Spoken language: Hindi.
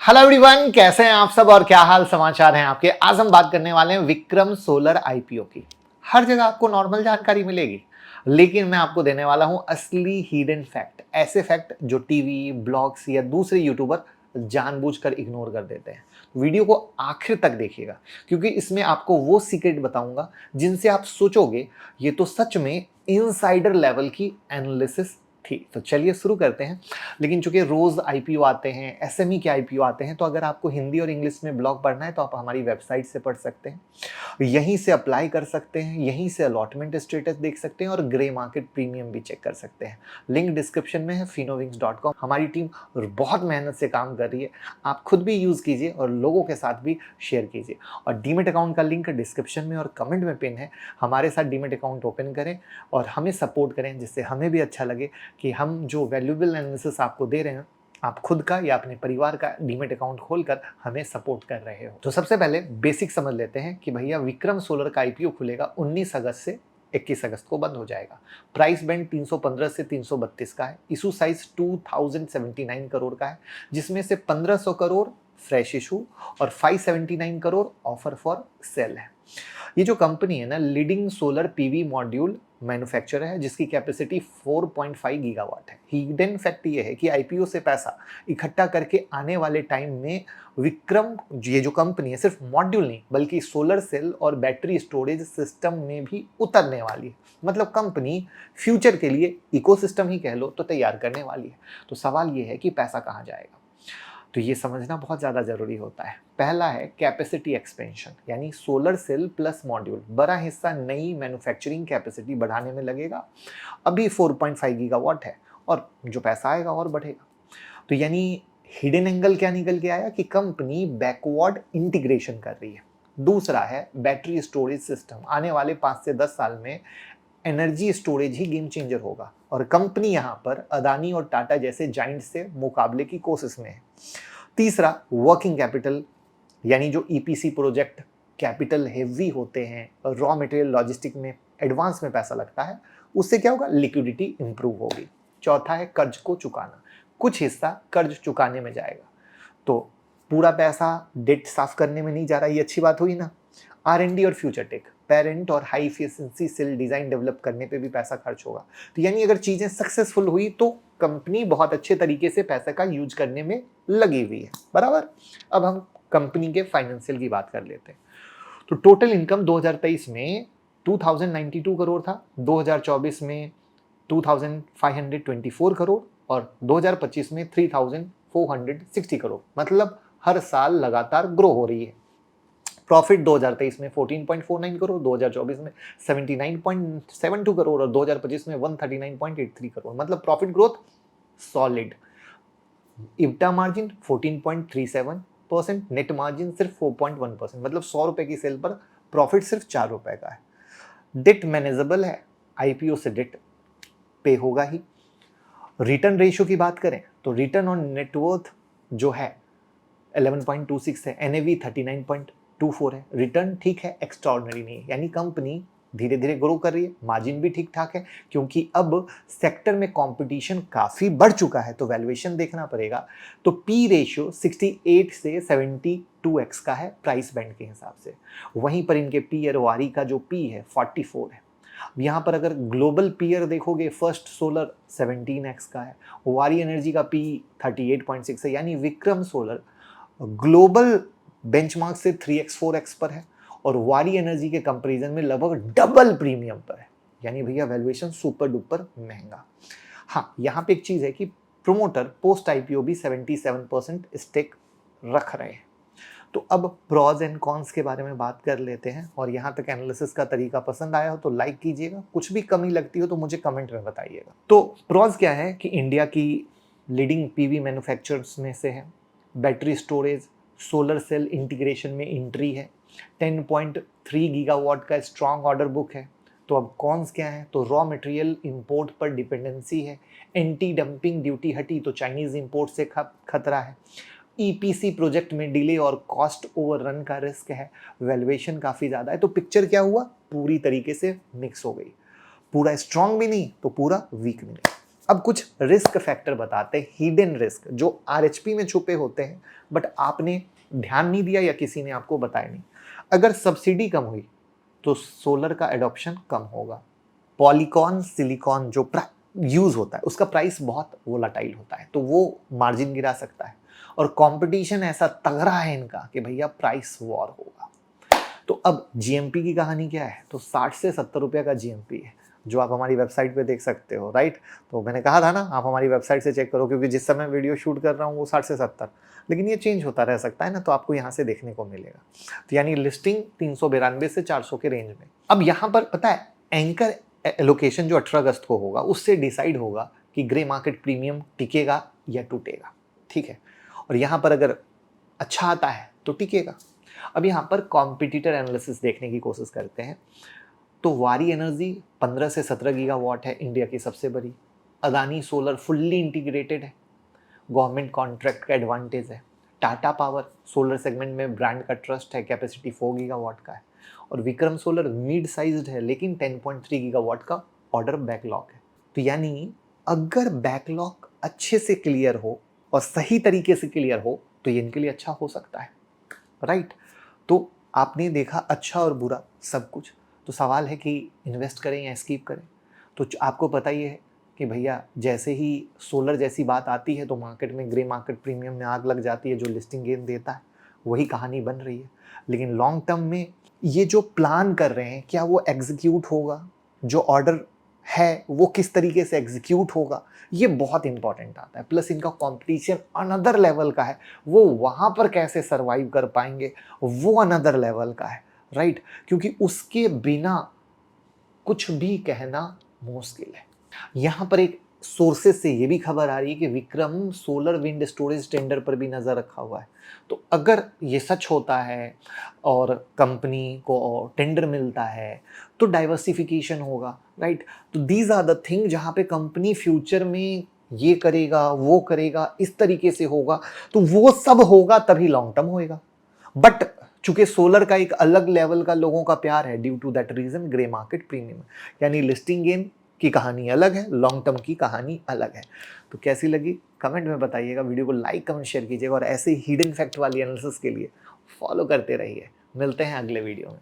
हेलो एवरीवन, कैसे हैं आप सब और क्या हाल समाचार हैं आपके। आज हम बात करने वाले हैं विक्रम सोलर आईपीओ की। हर जगह आपको नॉर्मल जानकारी मिलेगी, लेकिन मैं आपको देने वाला हूं असली हिडन फैक्ट, ऐसे फैक्ट जो टीवी, ब्लॉग्स या दूसरे यूट्यूबर जानबूझकर इग्नोर कर देते हैं। वीडियो को आखिर तक देखिएगा, क्योंकि इसमें आपको वो सीक्रेट बताऊंगा जिनसे आप सोचोगे ये तो सच में इनसाइडर लेवल की एनालिसिस थी। तो चलिए शुरू करते हैं। लेकिन चूंकि रोज आईपीओ आते हैं, एसएमई के आईपीओ आते हैं, तो अगर आपको हिंदी और इंग्लिश में ब्लॉग पढ़ना है तो आप हमारी वेबसाइट से पढ़ सकते हैं, यहीं से अप्लाई कर सकते हैं, यहीं से अलॉटमेंट स्टेटस देख सकते हैं और ग्रे मार्केट प्रीमियम भी चेक कर सकते हैं। लिंक डिस्क्रिप्शन में है, finowings.com। हमारी टीम बहुत मेहनत से काम कर रही है, आप खुद भी यूज कीजिए और लोगों के साथ भी शेयर कीजिए। और डीमेट अकाउंट का लिंक डिस्क्रिप्शन में और कमेंट में पिन है। हमारे साथ डीमेट अकाउंट ओपन करें और हमें सपोर्ट करें, जिससे हमें भी अच्छा लगे कि हम जो वैल्यूएबल एनालिसिस आपको दे रहे हैं, आप खुद का या अपने परिवार का डीमेट अकाउंट खोलकर हमें सपोर्ट कर रहे हो। तो सबसे पहले बेसिक समझ लेते हैं कि भैया विक्रम सोलर का आईपीओ खुलेगा 19 अगस्त से 21 अगस्त को बंद हो जाएगा। प्राइस बैंड 315 से 332 का है। इशू साइज 2079 करोड़ का है, जिसमें से 1500 करोड़ फ्रेश इशू और 579 करोड़ ऑफर फॉर सेल है। ये जो कंपनी है ना, leading solar PV module manufacturer है, जिसकी कैपेसिटी 4.5 गीगावाट है। हिडन फैक्ट ये है कि आईपीओ से पैसा इकट्ठा करके आने वाले टाइम में विक्रम, ये जो कंपनी है, सिर्फ मॉड्यूल नहीं बल्कि सोलर सेल और बैटरी स्टोरेज सिस्टम में भी उतरने वाली है। मतलब कंपनी फ्यूचर के लिए इकोसिस्टम ही कह लो तो तैयार करने वाली है। तो सवाल ये है कि पैसा कहाँ जाएगा। तो ये समझना बहुत ज़्यादा ज़रूरी होता है। पहला है कैपेसिटी एक्सपेंशन, यानी सोलर सेल प्लस मॉड्यूल। बड़ा हिस्सा नई मैन्युफैक्चरिंग कैपेसिटी बढ़ाने में लगेगा। अभी 4.5 गीगावाट है और जो पैसा आएगा और बढ़ेगा। तो यानी हिडन एंगल क्या निकल के आया कि कंपनी बैकवर्ड इंटीग्रेशन कर रही है। दूसरा है बैटरी स्टोरेज सिस्टम। आने वाले 5 से 10 साल में एनर्जी स्टोरेज ही गेम चेंजर होगा और कंपनी यहां पर अदानी और टाटा जैसे जाइंट से मुकाबले की कोशिश में है। तीसरा वर्किंग कैपिटल, यानी जो ईपीसी प्रोजेक्ट कैपिटल हेवी होते हैं, रॉ मटेरियल लॉजिस्टिक में एडवांस में पैसा लगता है, उससे क्या होगा, लिक्विडिटी इंप्रूव होगी। चौथा है कर्ज को चुकाना। कुछ हिस्सा कर्ज चुकाने में जाएगा, तो पूरा पैसा डेट साफ करने में नहीं जा रहा, ये अच्छी बात हुई ना। R&D और फ्यूचर टेक, पेरेंट और high efficiency cell design develop करने पे भी पैसा खर्च होगा। तो यानी अगर चीजें सक्सेसफुल हुई तो कंपनी बहुत अच्छे तरीके से पैसे का यूज करने में लगी हुई है, बराबर। अब हम कंपनी के फाइनेंशियल की बात कर लेते हैं। तो टोटल इनकम 2023 में 2092 करोड़ था, 2024 में 2524 करोड़ और 2025 में 3460 करोड़। मतलब हर साल लगातार ग्रो हो रही है। प्रॉफिट 2023 में 14.49 करोड़, 2024 में 79.72 करोड़ और 2025 में 139.83 करोड़। मतलब profit growth solid. EBITDA margin 14.37%, net margin सिर्फ 4.1%। मतलब 100 रुपए की सेल पर प्रॉफिट सिर्फ 4 रुपए का है। डेट मैनेजेबल है, आईपीओ से डेट पे होगा ही। रिटर्न रेशियो की बात करें तो रिटर्न ऑन नेटवर्थ जो है 11.26 है, एनएवी 39.24 है। रिटर्न ठीक है, एक्स्ट्राऑर्डिनरी नहीं है। यानी कंपनी धीरे धीरे ग्रो कर रही है, मार्जिन भी ठीक ठाक है, क्योंकि अब सेक्टर में कंपटीशन काफी बढ़ चुका है, तो वैल्यूएशन देखना पड़ेगा। तो पी रेशियो 68 से 72x का है प्राइस बैंड के हिसाब से। वहीं पर इनके पीयर वारी का जो पी है 44 है। यहाँ पर अगर ग्लोबल पीयर देखोगे, फर्स्ट सोलर 17x का है, वारी एनर्जी का पी 38.6 है। यानी विक्रम सोलर ग्लोबल बेंचमार्क से 3x 4x पर है और वारी एनर्जी के कंपैरिजन में लगभग डबल प्रीमियम पर है। यानी भैया वैल्यूएशन सुपर डुपर महंगा। हाँ, यहाँ पे एक चीज है कि प्रोमोटर पोस्ट आईपीओ भी 77% स्टेक रख रहे हैं। तो अब प्रॉज एंड कॉन्स के बारे में बात कर लेते हैं। और यहाँ तक एनालिसिस का तरीका पसंद आया हो तो लाइक कीजिएगा, कुछ भी कमी लगती हो तो मुझे कमेंट में बताइएगा। तो प्रॉज क्या है कि इंडिया की लीडिंग पीवी मैन्युफैक्चरर्स में से है, battery storage solar cell integration में एंट्री है, 10.3 गीगावाट का स्ट्रॉन्ग ऑर्डर बुक है। तो अब कॉन्स क्या है, तो रॉ मटेरियल इंपोर्ट पर डिपेंडेंसी है, एंटी डंपिंग ड्यूटी हटी तो चाइनीज इंपोर्ट से खतरा है, ईपीसी प्रोजेक्ट में डिले और कॉस्ट ओवररन का रिस्क है, वैल्यूएशन काफ़ी ज़्यादा है। तो पिक्चर क्या हुआ, पूरी तरीके से मिक्स हो गई, पूरा स्ट्रॉन्ग भी नहीं तो पूरा वीक भी नहीं। अब कुछ रिस्क फैक्टर बताते हैं, हिडन रिस्क जो आरएचपी में छुपे होते हैं बट आपने ध्यान नहीं दिया या किसी ने आपको बताया नहीं। अगर सब्सिडी कम हुई तो सोलर का एडॉप्शन कम होगा। पॉलीकॉन सिलिकॉन जो यूज होता है उसका प्राइस बहुत वोलाटाइल होता है, तो वो मार्जिन गिरा सकता है। और कंपटीशन ऐसा तगड़ा है इनका कि भैया प्राइस वॉर होगा। तो अब जीएमपी की कहानी क्या है? तो 60 से 70 रुपये का जीएमपी है जो आप हमारी वेबसाइट पे देख सकते हो, राइट। तो मैंने कहा था ना आप हमारी वेबसाइट से चेक करो, क्योंकि जिस समय वीडियो शूट कर रहा हूँ वो 60 से 70, लेकिन ये चेंज होता रह सकता है ना, तो आपको यहाँ से देखने को मिलेगा। तो यानी लिस्टिंग 392 से 400 के रेंज में। अब यहाँ पर पता है एंकर एलोकेशन जो 18 अगस्त को होगा उससे डिसाइड होगा कि ग्रे मार्केट प्रीमियम टिकेगा या टूटेगा, ठीक है। और यहाँ पर अगर अच्छा आता है तो टिकेगा। अब यहाँ पर कॉम्पिटिटर एनालिसिस देखने की कोशिश करते हैं। तो वारी एनर्जी 15 से 17 गीगावाट है, इंडिया की सबसे बड़ी। अदानी सोलर फुल्ली इंटीग्रेटेड है, गवर्नमेंट कॉन्ट्रैक्ट का एडवांटेज है। टाटा पावर सोलर सेगमेंट में ब्रांड का ट्रस्ट है, कैपेसिटी 4 गीगावाट का है। और विक्रम सोलर मिड साइज्ड है लेकिन 10.3 गीगावाट का ऑर्डर बैकलॉग है। तो यानी अगर बैकलॉग अच्छे से क्लियर हो और सही तरीके से क्लियर हो तो ये इनके लिए अच्छा हो सकता है, राइट। तो आपने देखा अच्छा और बुरा सब कुछ, तो सवाल है कि इन्वेस्ट करें या स्कीप करें। तो आपको पता ही है कि भैया जैसे ही सोलर जैसी बात आती है तो मार्केट में ग्रे मार्केट प्रीमियम में आग लग जाती है, जो लिस्टिंग गेन देता है वही कहानी बन रही है। लेकिन लॉन्ग टर्म में ये जो प्लान कर रहे हैं क्या वो एग्जीक्यूट होगा, जो ऑर्डर है वो किस तरीके से एग्जीक्यूट होगा, ये बहुत इंपॉर्टेंट आता है। प्लस इनका कंपटीशन अनदर लेवल का है, वो वहाँ पर कैसे सर्वाइव कर पाएंगे वो अनदर लेवल का है, राइट। क्योंकि उसके बिना कुछ भी कहना मुश्किल है। यहाँ पर एक सोर्सेज से ये भी खबर आ रही है कि Vikram solar wind storage tender पर भी नज़र रखा हुआ है। तो अगर ये सच होता है और कंपनी को टेंडर मिलता है तो डाइवर्सिफिकेशन होगा, राइट। तो दीज आर द थिंग जहाँ पे कंपनी फ्यूचर में ये करेगा वो करेगा, इस तरीके से होगा, तो वो सब होगा तभी लॉन्ग टर्म होएगा। बट चूंकि सोलर का एक अलग लेवल का लोगों का प्यार है, due to that reason grey market premium, यानी लिस्टिंग गेन की कहानी अलग है, लॉन्ग टर्म की कहानी अलग है। तो कैसी लगी कमेंट में बताइएगा, वीडियो को लाइक कमेंट शेयर कीजिएगा और ऐसे हिडन फैक्ट वाली एनालिसिस के लिए फॉलो करते रहिए। मिलते हैं अगले वीडियो में।